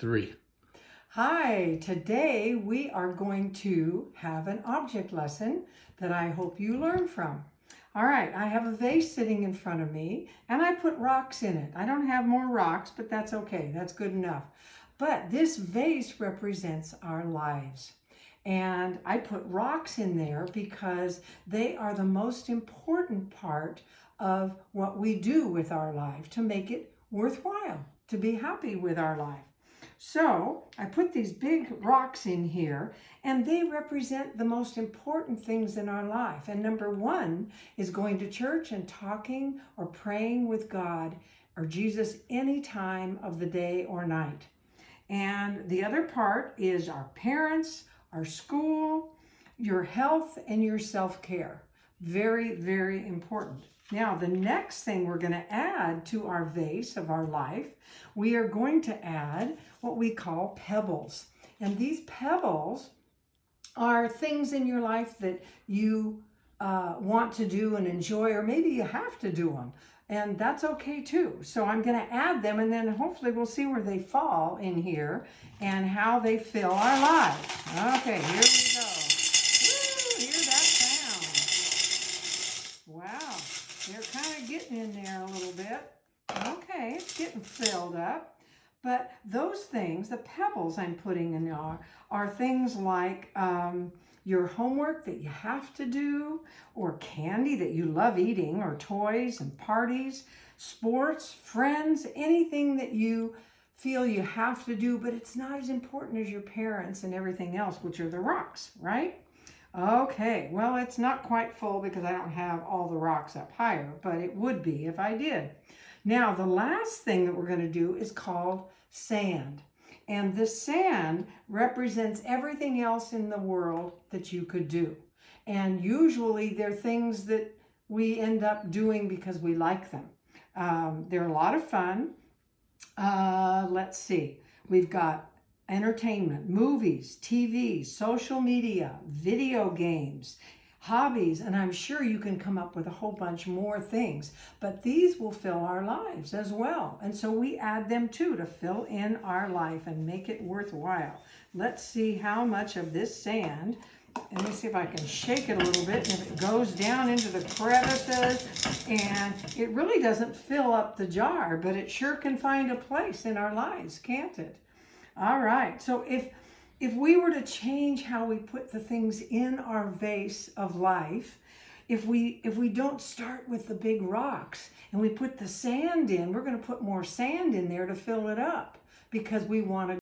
3. Hi, today we are going to have an object lesson that I hope you learn from. All right, I have a vase sitting in front of me and I put rocks in it. I don't have more rocks, but that's okay. That's good enough. But this vase represents our lives. And I put rocks in there because they are the most important part of what we do with our life to make it worthwhile, to be happy with our life. So I put these big rocks in here and they represent the most important things in our life. And number one is going to church and talking or praying with God or Jesus any time of the day or night. And the other part is our parents, our school, your health, and your self-care. Very, very important. Now, the next thing we're going to add to our vase of our life, we are going to add what we call pebbles. And these pebbles are things in your life that you want to do and enjoy, or maybe you have to do them. And that's okay too. So I'm going to add them, and then hopefully we'll see where they fall in here and how they fill our lives. Okay, here we go. Woo, hear that sound. Wow, they're kind of getting in there a little bit. Okay, it's getting filled up. But those things, the pebbles I'm putting in are things like your homework that you have to do, or candy that you love eating, or toys and parties, sports, friends, anything that you feel you have to do, but it's not as important as your parents and everything else, which are the rocks, right? Okay, well, it's not quite full because I don't have all the rocks up higher, but it would be if I did. Now, the last thing that we're going to do is called sand. And the sand represents everything else in the world that you could do. And usually they're things that we end up doing because we like them. They're a lot of fun. Let's see. We've got entertainment, movies, TV, social media, video games, hobbies, and I'm sure you can come up with a whole bunch more things, but these will fill our lives as well. And so we add them too to fill in our life and make it worthwhile. Let's see how much of this sand, and let me see if I can shake it a little bit, and if it goes down into the crevices, and it really doesn't fill up the jar, but it sure can find a place in our lives, can't it? All right, so if we were to change how we put the things in our vase of life, if we don't start with the big rocks and we put the sand in, we're going to put more sand in there to fill it up because we want to